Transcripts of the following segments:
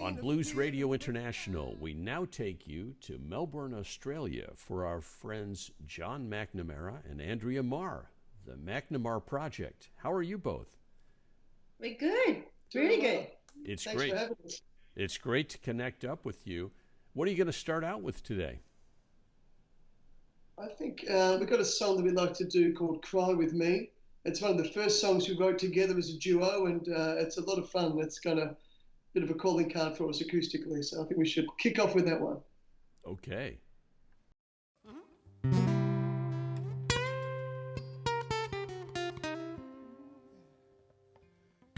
On Blues Radio International, we now take you to Melbourne, Australia for our friends John McNamara and Andrea Marr, the McnaMarr Project. How are you both? We're good. Really good. It's Thanks great. for having us. It's great to connect up with you. What are you going to start out with today? I think we've got a song that we'd like to do called Cry With Me. It's one of the first songs we wrote together as a duo, and it's a lot of fun. It's got a bit of a calling card for us acoustically, so I think we should kick off with that one. Okay.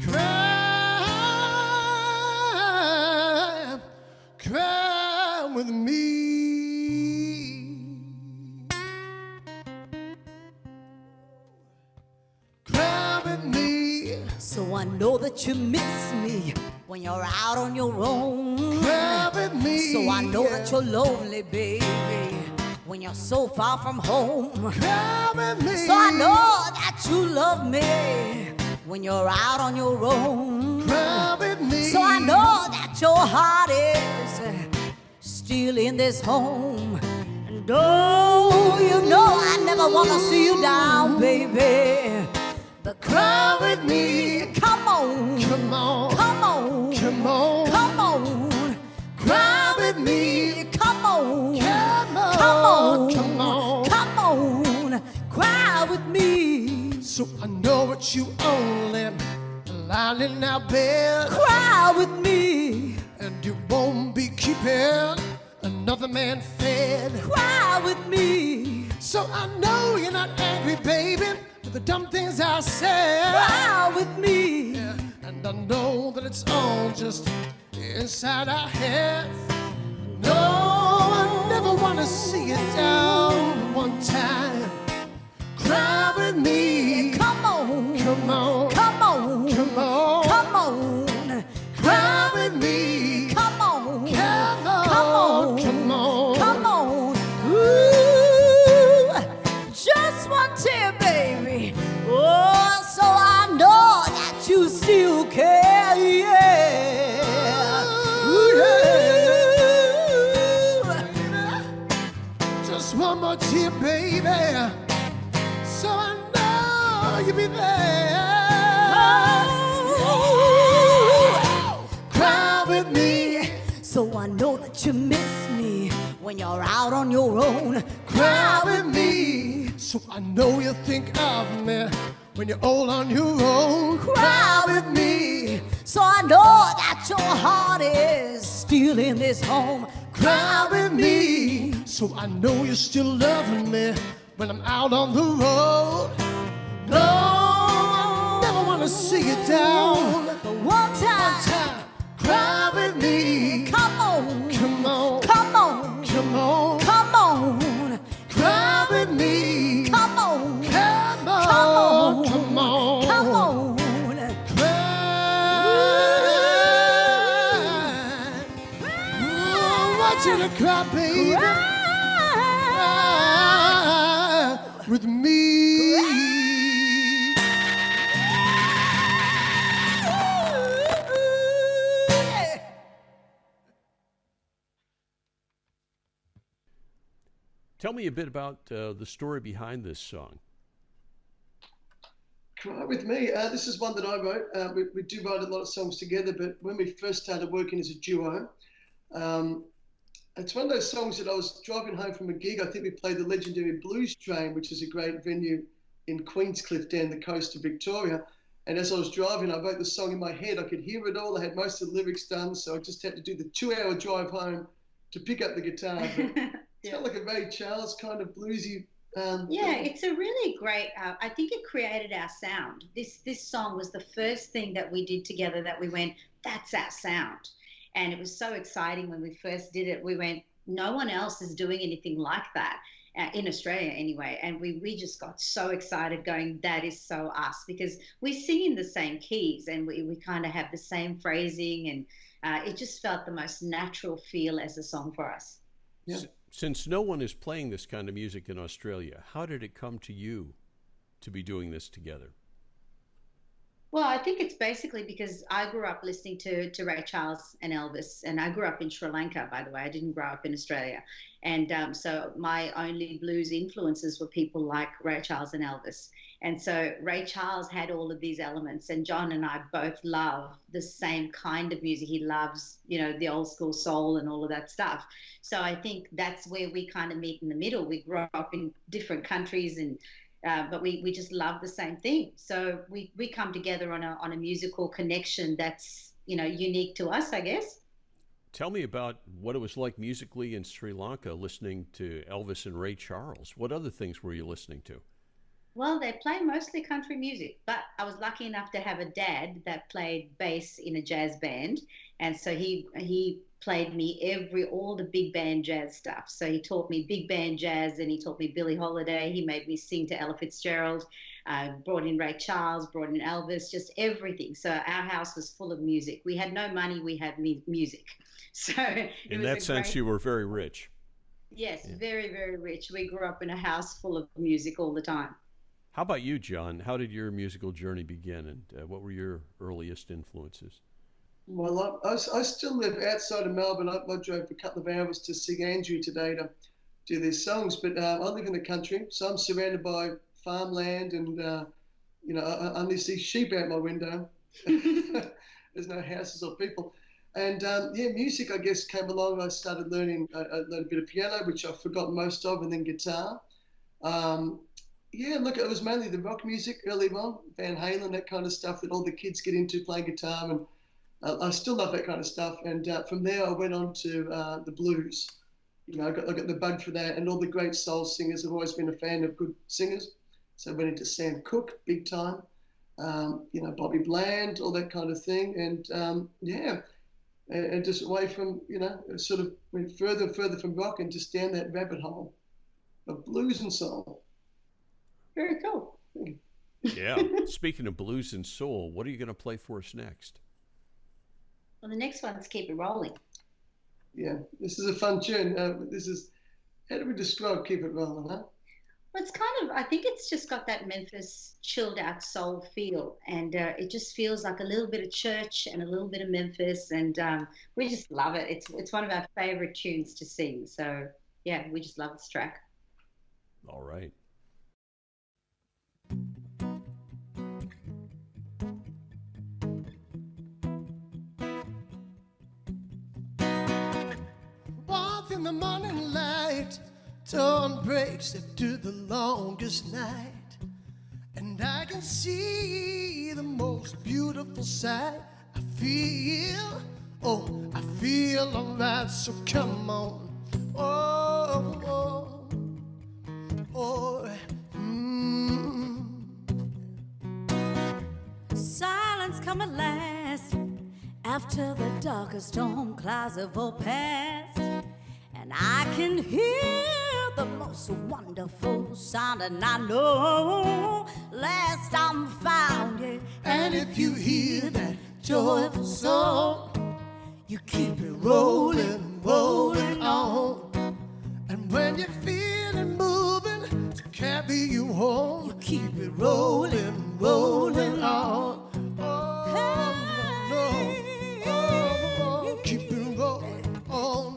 Cry, cry with me. Cry with me. So I know that you miss me when you're out on your own. Cry with me. So I know that you're lonely, baby, when you're so far from home. Cry with me. So I know that you love me when you're out on your own. Cry with me. So I know that your heart is still in this home. And oh, you know I never want to see you down, baby. But cry with me. Come on. Come on. Come on. Come on. Come on. Cry with me. Come on. Come on. Come on. Come on. Come on. Cry with me. So I know that you only lying in our bed. Cry with me. And you won't be keeping another man fed. Cry with me. So I know you're not angry, baby, for the dumb things I said. Cry with me. Yeah, and I know that it's all just inside our heads. No, I never want to see you down one time. Cry with me. Come on. Come on. Come on. Come on. Come on. Cry with me. Come on. Come on. Come on. Come on. Come on. Ooh, just one tear, baby. Oh, so I know that you still care. Yeah. Ooh, yeah. Just one more tear, baby. So I know you'll be there. Cry with me. So I know that you miss me when you're out on your own. Cry with me. So I know you think of me when you're all on your own. Cry with me. So I know that your heart is still in this home. Cry with me. So I know you're still loving me when I'm out on the road. No, I never want to see you down. But one time, Cry with me. come on, Come on. come on, Come on. come on, Cry with me. come on, Come on. come on, Come on. come on. Cry. Oh, I want you to cry, baby. Cry. Cry with me. Tell me a bit about the story behind this song. Cry With Me. This is one that I wrote. We do write a lot of songs together, but when we first started working as a duo, it's one of those songs that I was driving home from a gig. I think we played the legendary Blues Train, which is a great venue in Queenscliff down the coast of Victoria. And as I was driving, I wrote the song in my head. I could hear it all. I had most of the lyrics done, so I just had to do the 2-hour drive home to pick up the guitar. But it's got like a Ray Charles kind of bluesy. Yeah, it's a really great. I think it created our sound. This song was the first thing that we did together that we went, that's our sound. And it was so exciting when we first did it. We went, no one else is doing anything like that in Australia anyway. And we just got so excited going, that is so us, because we sing in the same keys and we kind of have the same phrasing, and it just felt the most natural feel as a song for us. Yeah. Since no one is playing this kind of music in Australia, how did it come to you to be doing this together? Well, I think it's basically because I grew up listening to Ray Charles and Elvis, and I grew up in Sri Lanka, by the way. I didn't grow up in Australia. And so my only blues influences were people like Ray Charles and Elvis. And so Ray Charles had all of these elements, and John and I both love the same kind of music. He loves, you know, the old school soul and all of that stuff. So I think that's where we kind of meet in the middle. We grew up in different countries, and but we just love the same thing. So we come together on a musical connection that's, you know, unique to us, I guess. Tell me about what it was like musically in Sri Lanka, listening to Elvis and Ray Charles. What other things were you listening to? Well, they play mostly country music, but I was lucky enough to have a dad that played bass in a jazz band, and so he played me all the big band jazz stuff. So he taught me big band jazz, and he taught me Billie Holiday. He made me sing to Ella Fitzgerald, brought in Ray Charles, brought in Elvis, just everything. So our house was full of music. We had no money, we had music. So in that sense, you were very rich. Yes, yeah. Very, very rich. We grew up in a house full of music all the time. How about you, John? How did your musical journey begin, and what were your earliest influences? Well, I still live outside of Melbourne. I drove a couple of hours to see Andrew today to do their songs, but I live in the country, so I'm surrounded by farmland, and you know, I only see sheep out my window. There's no houses or people. And yeah, music, I guess, came along. I started learning I learned a bit of piano, which I've forgotten most of, and then guitar. Yeah, look, it was mainly the rock music early on, Van Halen, that kind of stuff that all the kids get into, playing guitar, and I still love that kind of stuff. And from there, I went on to the blues. You know, I got the bug for that, and all the great soul singers. I've always been a fan of good singers, so I went into Sam Cooke, big time. You know, Bobby Bland, all that kind of thing, and yeah, and just away from, you know, sort of went further and further from rock and just down that rabbit hole of blues and soul. Very cool. Yeah. Speaking of blues and soul, what are you going to play for us next? Well, the next one's Keep It Rolling. Yeah, this is a fun tune. This is, how do we describe Keep It Rolling, huh? Well, it's kind of, I think it's just got that Memphis chilled out soul feel, and it just feels like a little bit of church and a little bit of Memphis, and we just love it. It's one of our favorite tunes to sing. So yeah, we just love this track. All right. In the morning light, dawn breaks into the longest night, and I can see the most beautiful sight. I feel alright, so come on. Oh, oh, oh. Silence come at last after the darkest storm clouds have all passed. And I can hear the most wonderful sound, and I know last I'm found, yeah. And if you hear that joyful song, you keep it rolling, rolling on. And when you feel it moving to carry you home, you keep it rolling, rolling on. Oh, hey, no, oh, keep it rolling on.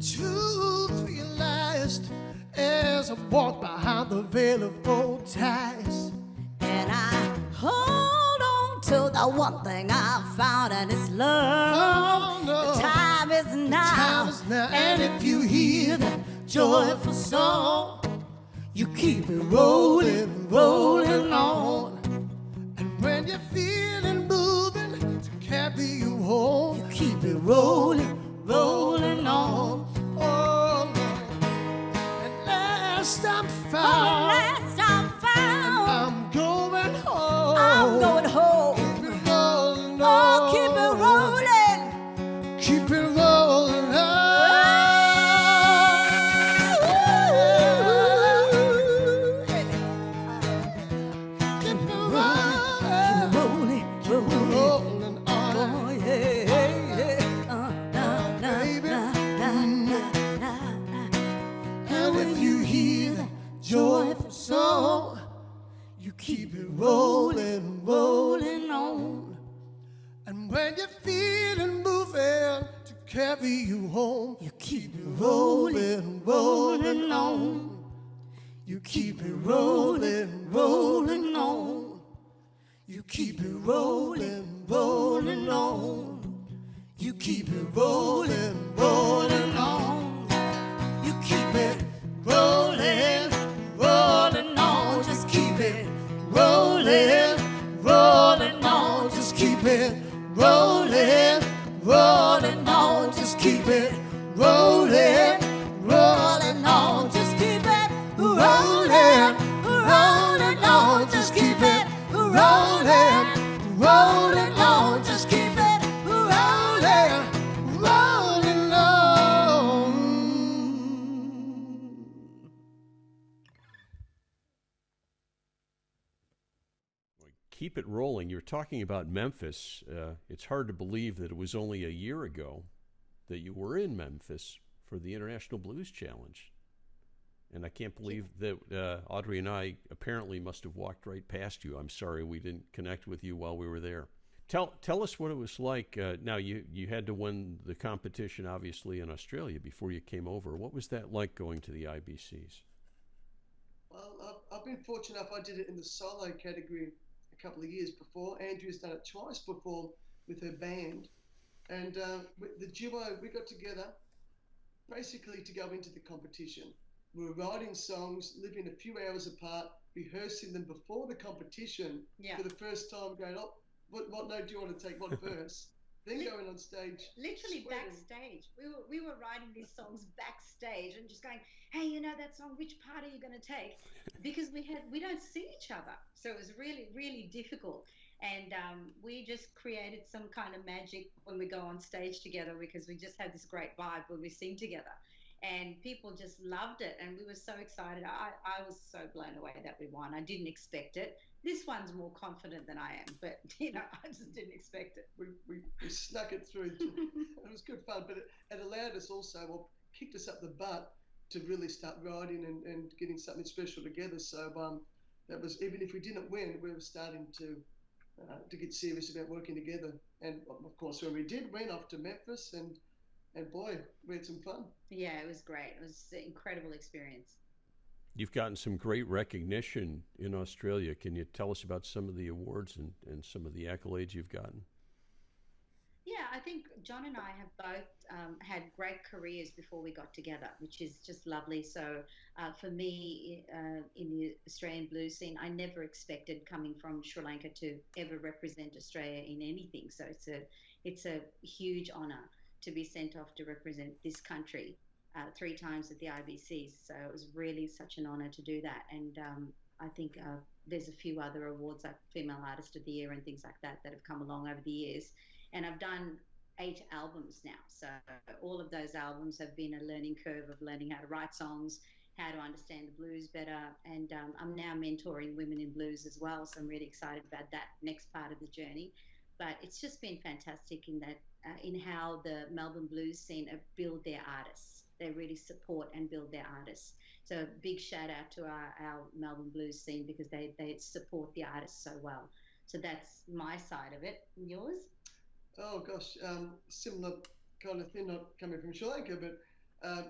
Truth realized as I walk behind the veil of old ties, and I hold on to the one thing I found, and it's love. Oh, no. The time is now. Time is now. And if you hear that joyful song, you keep it rolling, rolling on. And when you feel it moving to carry you home, you keep it rolling, rolling on. Oh, and last I'm found. Last I'm found. I'm going home. I'm going home. Keep it rolling, Oh, keep it rolling. keep it rolling on. Keep it rolling, Rolling, rolling. rolling on. Oh, yeah, yeah. carry you home. You keep it rolling, rolling on. You keep it rolling, rolling on. You keep it rolling, rolling on. You keep it rolling, rolling on. You keep it rolling, rolling on. Just keep it rolling, rolling on. Just keep it rolling, rolling on. Just keep it rolling, rolling on. Just keep it rolling, rolling on. Just keep it rolling, rolling on. Just keep it rolling, rolling on. Keep it rolling. You're talking about Memphis. It's hard to believe that it was only a year ago that you were in Memphis for the International Blues Challenge. And I can't believe that Audrey and I apparently must have walked right past you. I'm sorry we didn't connect with you while we were there. Tell us what it was like. Now, you had to win the competition, obviously, in Australia before you came over. What was that like going to the IBCs? Well, I've been fortunate enough. I did it in the solo category a couple of years before. Andrea's done it twice before with her band. And the duo, we got together basically to go into the competition. We were writing songs, living a few hours apart, rehearsing them before the competition for the first time, going, oh, what note do you want to take, what verse? Then going on stage. Literally sweating. backstage. We were writing these songs backstage and just going, hey, you know that song, which part are you going to take? Because we don't see each other. So it was really, really difficult. And we just created some kind of magic when we go on stage together because we just had this great vibe when we sing together. And people just loved it, and we were so excited. I was so blown away that we won. I didn't expect it. This one's more confident than I am, but I just didn't expect it. We snuck it through. It was good fun, but it allowed us also, well, kicked us up the butt to really start writing and getting something special together. So that was, even if we didn't win, we were starting to get serious about working together. And of course, when we did, went off to Memphis and boy, we had some fun. Yeah, it was great. It was an incredible experience. You've gotten some great recognition in Australia. Can you tell us about some of the awards and some of the accolades you've gotten? Yeah, I think John and I have both had great careers before we got together, which is just lovely. So for me, in the Australian blues scene, I never expected coming from Sri Lanka to ever represent Australia in anything. So it's a huge honour to be sent off to represent this country 3 times at the IBCs. So it was really such an honour to do that. And I think there's a few other awards like Female Artist of the Year and things like that have come along over the years. And I've done 8 albums now. So all of those albums have been a learning curve of learning how to write songs, how to understand the blues better. And I'm now mentoring women in blues as well. So I'm really excited about that next part of the journey. But it's just been fantastic in that in how the Melbourne blues scene build their artists. They really support and build their artists. So big shout out to our Melbourne blues scene because they support the artists so well. So that's my side of it. And yours? Oh gosh, similar kind of thing, not coming from Sri Lanka, but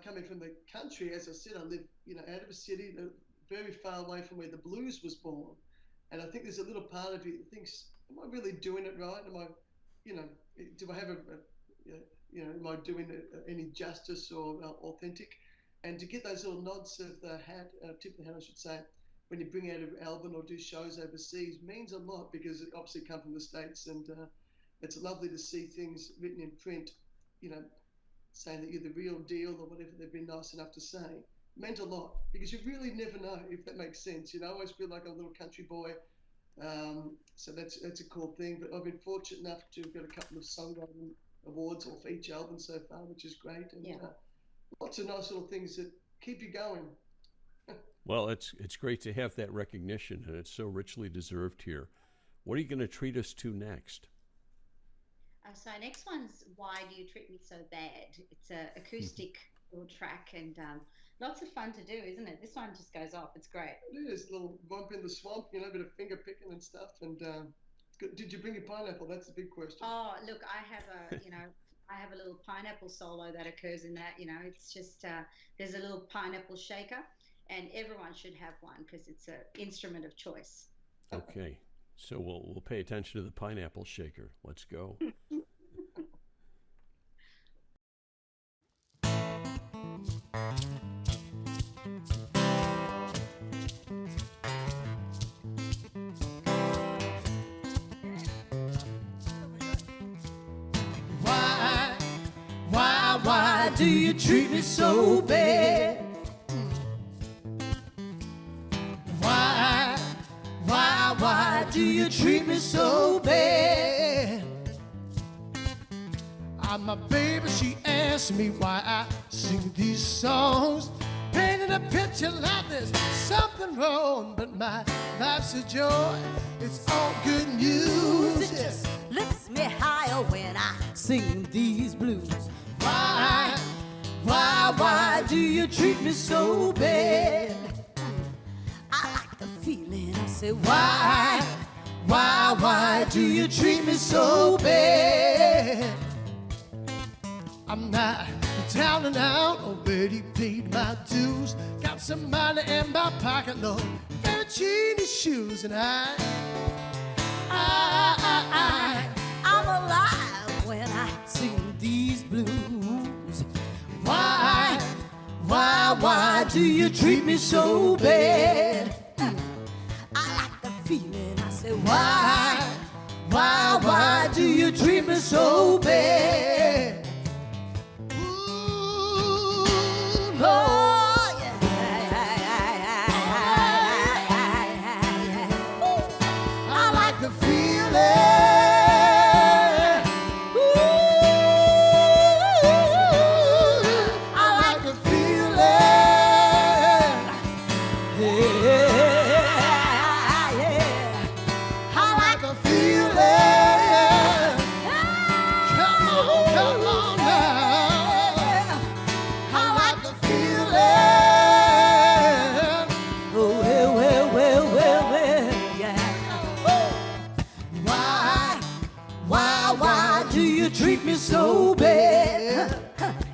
coming from the country. As I said, I live out of a city very far away from where the blues was born. And I think there's a little part of you that thinks, am I really doing it right? Am I, do I have am I doing any justice or authentic? And to get those little nods of the hat, tip of the hat, I should say, when you bring out an album or do shows overseas means a lot because it obviously come from the States. And it's lovely to see things written in print, saying that you're the real deal or whatever they've been nice enough to say. Meant a lot because you really never know if that makes sense. I always feel like a little country boy. So that's a cool thing. But I've been fortunate enough to have got a couple of songwriting awards off each album so far, which is great. And lots of nice little things that keep you going. Well, it's great to have that recognition, and it's so richly deserved here. What are you going to treat us to next? So our next one's Why Do You Treat Me So Bad? It's an acoustic little track and lots of fun to do, isn't it? This one just goes off. It's great. It is. A little bump in the swamp, a bit of finger picking and stuff. And did you bring your pineapple? That's the big question. Oh, look, I have I have a little pineapple solo that occurs in that. It's just there's a little pineapple shaker, and everyone should have one because it's an instrument of choice. Okay, so we'll pay attention to the pineapple shaker. Let's go. Why do you treat me so bad? Why do you treat me so bad? My baby, she asked me why I sing these songs, painting a picture like there's something wrong, but my life's a joy, it's all good news. It just lifts me higher when I sing these blues. Why do you treat me so bad? I like the feeling. I say, why do you treat me so bad? I'm not down and out, already paid my dues. Got some money in my pocket, Lord, very cheap shoes, and I'm alive when I sing these blues. Why do you treat me so bad? I like the feeling. I say, why do you treat me so bad? Ooh, Lord. I like the feeling. Treat me so bad.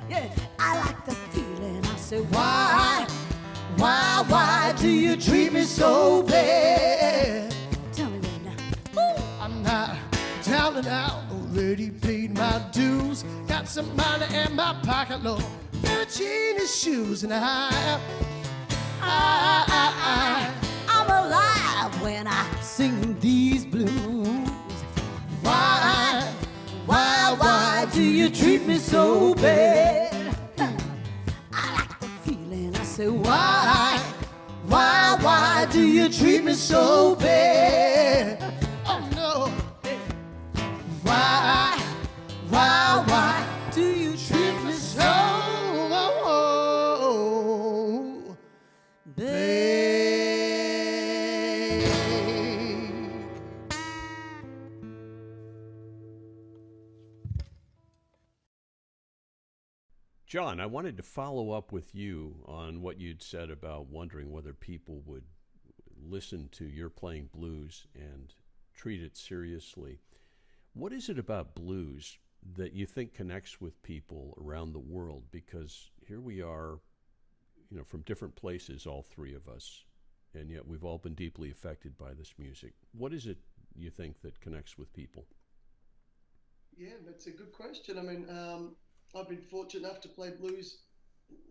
Yeah, I like the feeling. I say, why do you treat me so bad? Tell me right now. I'm not down and out, already paid my dues. Got some money in my pocket, Lord, very cheap shoes, and I'm alive when I sing these blues. Why do you treat me so bad? I like the feeling. I say, why do you treat me so bad? Oh no. Why do you treat me so bad? John, I wanted to follow up with you on what you'd said about wondering whether people would listen to your playing blues and treat it seriously. What is it about blues that you think connects with people around the world? Because here we are, from different places, all three of us, and yet we've all been deeply affected by this music. What is it you think that connects with people? Yeah, that's a good question. I mean, I've been fortunate enough to play blues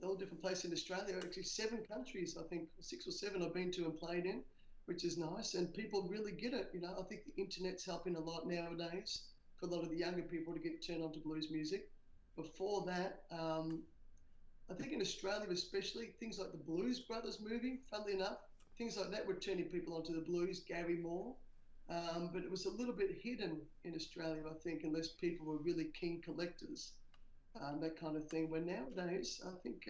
all different places in Australia. Actually, 7 countries, I think 6 or 7 I've been to and played in, which is nice. And people really get it. I think the internet's helping a lot nowadays for a lot of the younger people to get turned on to blues music. Before that, I think in Australia especially, things like the Blues Brothers movie, funnily enough, things like that were turning people onto the blues, Gary Moore. But it was a little bit hidden in Australia, I think, unless people were really keen collectors. That kind of thing. Where nowadays, I think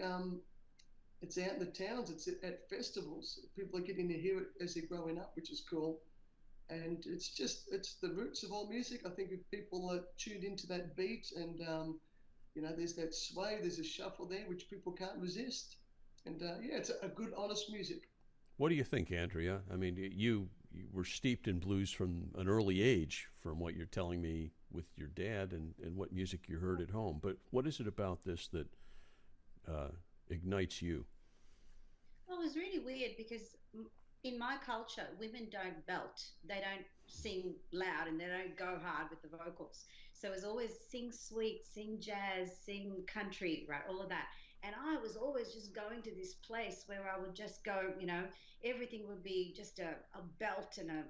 it's out in the towns, it's at festivals. People are getting to hear it as they're growing up, which is cool. And it's the roots of all music. I think if people are tuned into that beat and, there's that sway, there's a shuffle there, which people can't resist. And it's a good, honest music. What do you think, Andrea? I mean, you were steeped in blues from an early age, from what you're telling me with your dad and what music you heard at home. But what is it about this that ignites you? Well, it was really weird because in my culture, women don't belt, they don't sing loud, and they don't go hard with the vocals. So it was always sing sweet, sing jazz, sing country, right? All of that. And I was always just going to this place where I would just go, everything would be just a belt and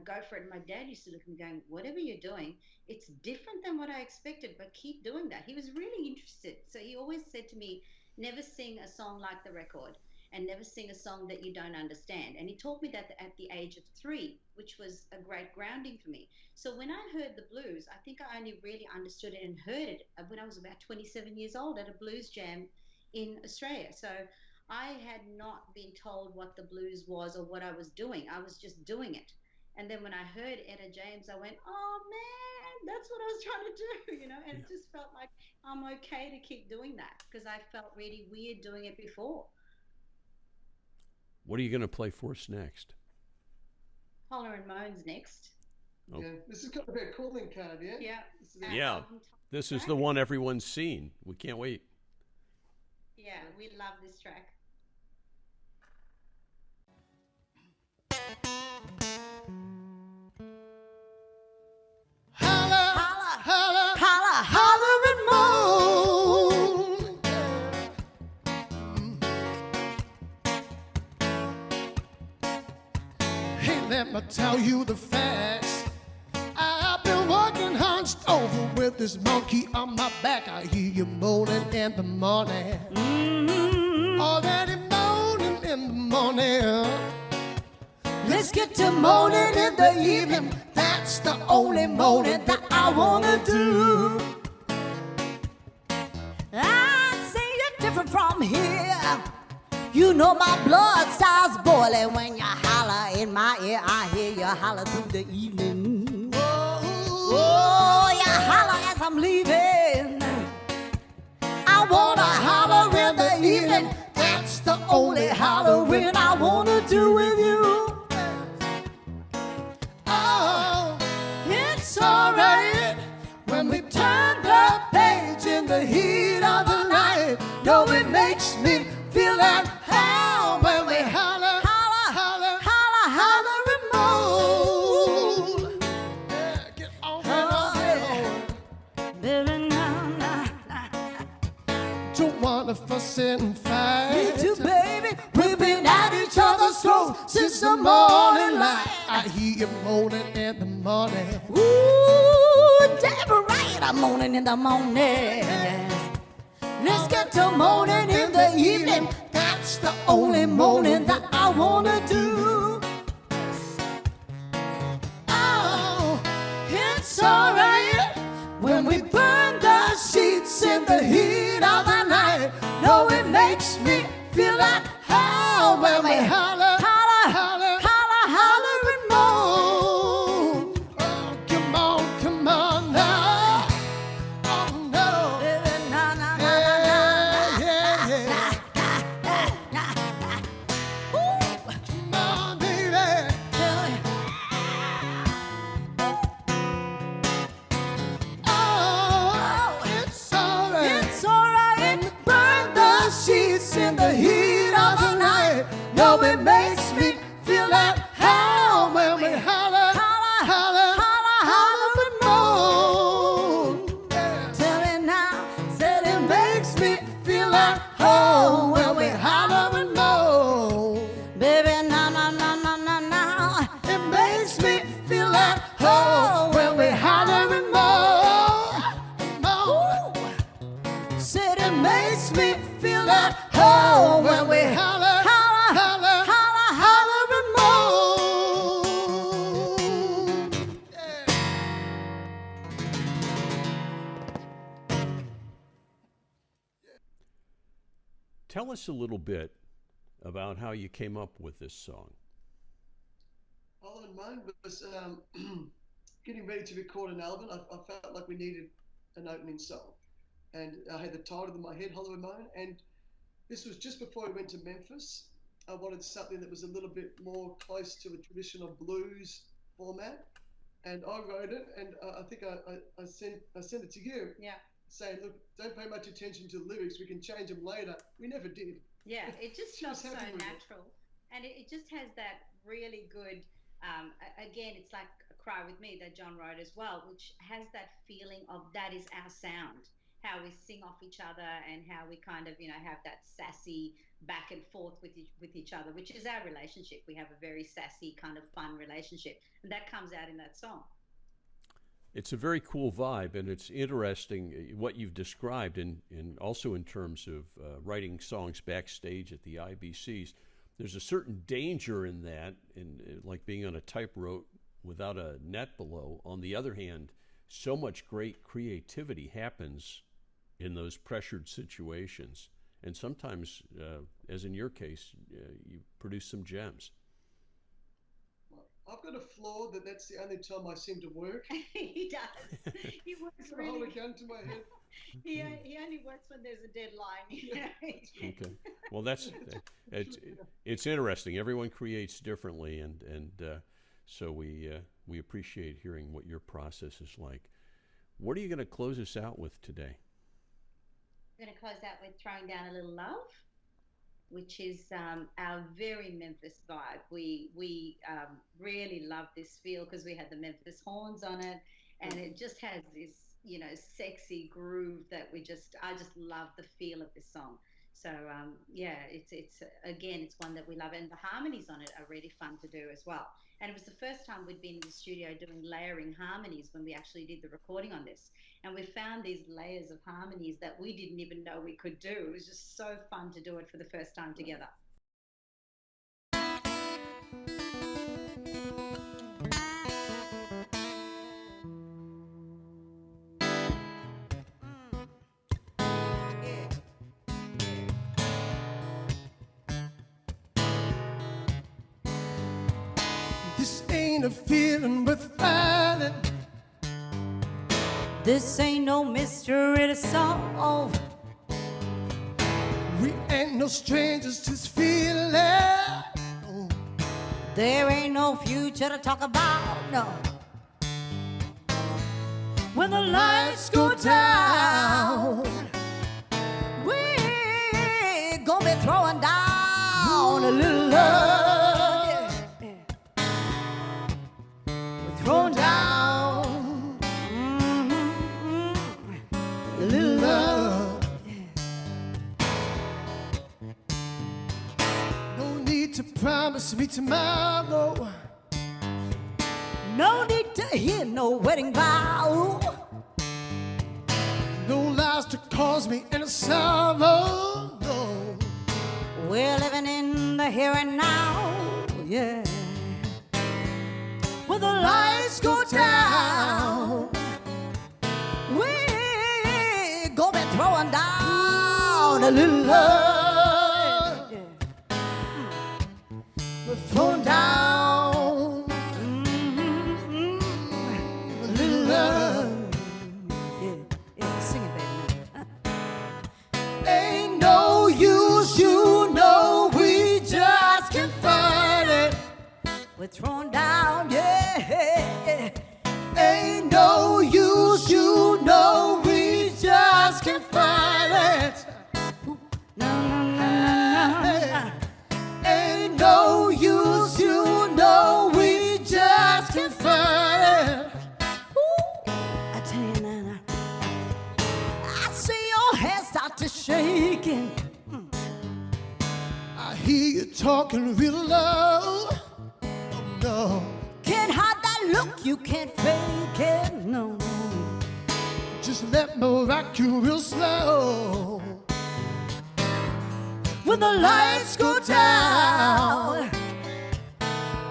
go for it. And my dad used to look at me going, whatever you're doing, it's different than what I expected, but keep doing that. He was really interested. So he always said to me, never sing a song like the record, and never sing a song that you don't understand. And he taught me that at the age of 3, which was a great grounding for me. So when I heard the blues, I think I only really understood it and heard it when I was about 27 years old at a blues jam in Australia. So I had not been told what the blues was or what I was doing. I was just doing it. And then when I heard Etta James, I went, oh man, that's what I was trying to do, and it just felt like I'm okay to keep doing that because I felt really weird doing it before. What are you going to play for us next? Holler and Moan's next. Oh. Yeah, this is going to be a calling card, yeah? Yeah. This is the one everyone's seen. We can't wait. Yeah, we love this track. Holler, holler, holler, holler and moan. Hey, let me tell you the facts. I've been working hunched over with this monkey on my back. I hear you moaning in the morning. Already moaning in the morning. Let's get to moaning in the evening. That's the only moaning that I wanna do. I see you're different from here. You know my blood starts boiling when you holler in my ear. I hear you holler through the evening. Oh, you holler as I'm leaving. I wanna holler in the evening. That's the only hollering I wanna do with you. Oh, it's alright when we turn the page in the heat of the night. No, it makes me feel at home when we holler, holler, holler, holler, holler and moan. Yeah, get on, get on, get on. Baby, nah. Don't wanna fuss and fight. Me too, baby. We've been at each other's throats since the morning light. I hear you moaning in the morning. Ooh, damn right, I'm moaning in the morning. Let's get to moaning in the evening. That's the Only moaning that I wanna do. Oh, it's alright when we burn the sheets in the heat of the night. No, it makes me feel at home when we holler, holler, holler, holler, holler and moan. Oh, come on now. Oh no. Baby, nah. Yeah. Come on, baby. Oh, it's alright. It's alright. Burn the sheets in the heat of the night. No, it makes me feel at home when we holler, holler, holler and moan. Yeah. Tell me now, said It makes me feel at home when we holler and moan. baby, nah. It makes me feel at home when we holler and moan. Said it makes me feel at home when we holler, holler, holler and moan. Yeah. Tell us a little bit about how you came up with this song. Holler and Moan was getting ready to record an album. I felt like we needed an opening song. And I had the title in my head, Holler and Moan. And this was just before I went to Memphis. I wanted something that was a little bit more close to a traditional blues format. and I wrote it, and I think I sent it to you. Yeah. Saying, look, don't pay much attention to the lyrics. We can change them later. We never did. Yeah, it just She felt was so happy with it. natural, and it just has that really good. Again, it's like a Cry With Me that John wrote as well, which has that feeling of that is our sound, how we sing off each other, and how we kind of have that sassy back and forth with each other, which is our relationship. We have a very sassy kind of fun relationship, and that comes out in that song. It's a very cool vibe, and it's interesting what you've described, and also in terms of writing songs backstage at the IBCs. There's a certain danger in that, like being on a tightrope without a net below. On the other hand, so much great creativity happens in those pressured situations, and sometimes, as in your case, you produce some gems. I've got a flaw that's the only time I seem to work. He does. He works I hold a really. gun to my head. He only works when there's a deadline. Okay. Well, it's interesting. Everyone creates differently, and so we appreciate hearing what your process is like. What are you going to close us out with today? We're going to close out with Throwing Down a Little Love, which is our very Memphis vibe. We really love this feel because we had the Memphis horns on it, and it just has this sexy groove that I just love the feel of this song. So it's one that we love, and the harmonies on it are really fun to do as well. And it was the first time we'd been in the studio doing layering harmonies when we actually did the recording on this, and we found these layers of harmonies that we didn't even know we could do. It was just so fun to do it for the first time together. This ain't a feeling worth fighting. This ain't no mystery to solve. We ain't no strangers to this feeling. Oh. There ain't no future to talk about, no. When the lights go down, we're gonna be throwing down a little love. We're throwing down a little love. No need to promise me tomorrow. No need to hear no wedding vow. No lies to cause me any sorrow. No. We're living in the here and now, yeah. When the lights go down, we're gonna be throwing down a little love. We're throwing down a little love. Yeah, sing it, baby. Ain't no use, you know, we just can't fight it. We're throwing down, yeah. Ain't no use, you know, we just can't fight it. No, no, no, no, no. Ain't no use, you know, we just can't fight it. Ooh, I tell you now, I see your hands start to shaking. I hear you talking real low. Oh no. Can't hide that look, you can't fake it, no, no. Just let me rock you real slow. When the lights go down,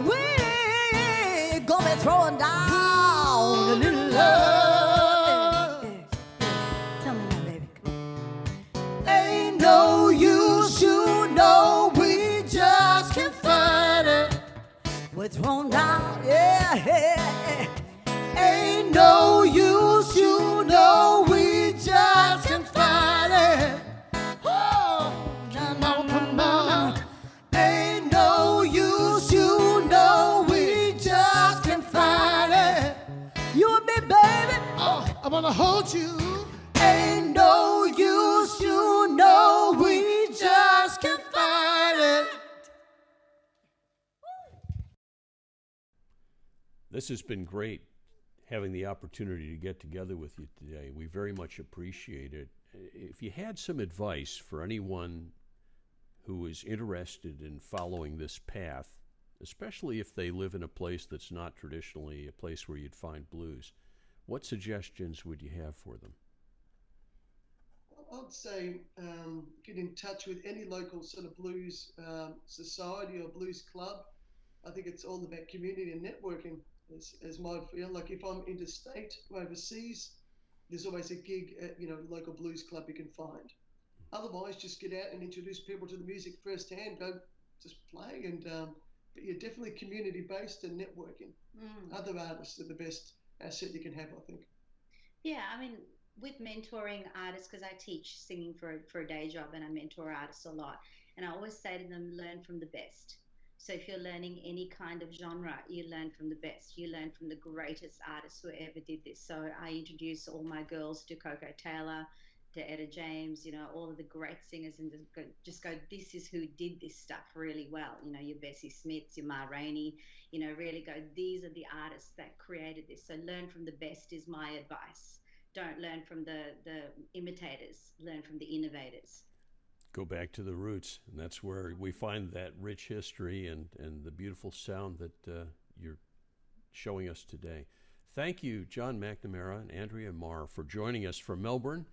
we're gonna be throwing down a little love. Tell me now, baby, come on. Ain't no use, you know, we just can't fight it. We're thrown down, yeah. Ain't no use, you know, we just can't fight it. Oh, come on, come on. Ain't no use, you know, we just can't fight it. hold you. Ain't no use, you know we just can't fight it. This has been great, having the opportunity to get together with you today. We very much appreciate it. If you had some advice for anyone who is interested in following this path, especially if they live in a place that's not traditionally a place where you'd find blues, what suggestions would you have for them? I'd say get in touch with any local sort of blues society or blues club. I think it's all about community and networking, as my feel. Like if I'm interstate or overseas, there's always a gig at local blues club you can find. Otherwise, just get out and introduce people to the music firsthand. Go just play, and but you're definitely community based and networking. Other artists are the best asset you can have, I think. Yeah, I mean, with mentoring artists, because I teach singing for a day job and I mentor artists a lot, and I always say to them, learn from the best. So if you're learning any kind of genre, you learn from the best. You learn from the greatest artists who ever did this. So I introduce all my girls to Coco Taylor, to Etta James, all of the great singers, and just go, this is who did this stuff really well. Your Bessie Smiths, your Ma Rainey, really go, these are the artists that created this. So learn from the best is my advice. Don't learn from the imitators, learn from the innovators. Go back to the roots, and that's where we find that rich history and the beautiful sound that you're showing us today. Thank you, John McNamara and Andrea Marr, for joining us from Melbourne.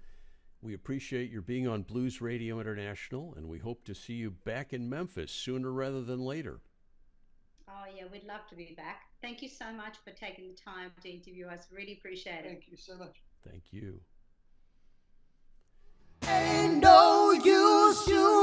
We appreciate your being on Blues Radio International, and we hope to see you back in Memphis sooner rather than later. Oh, yeah, we'd love to be back. Thank you so much for taking the time to interview us. Really appreciate it. Thank you so much. Thank you. Ain't no use, you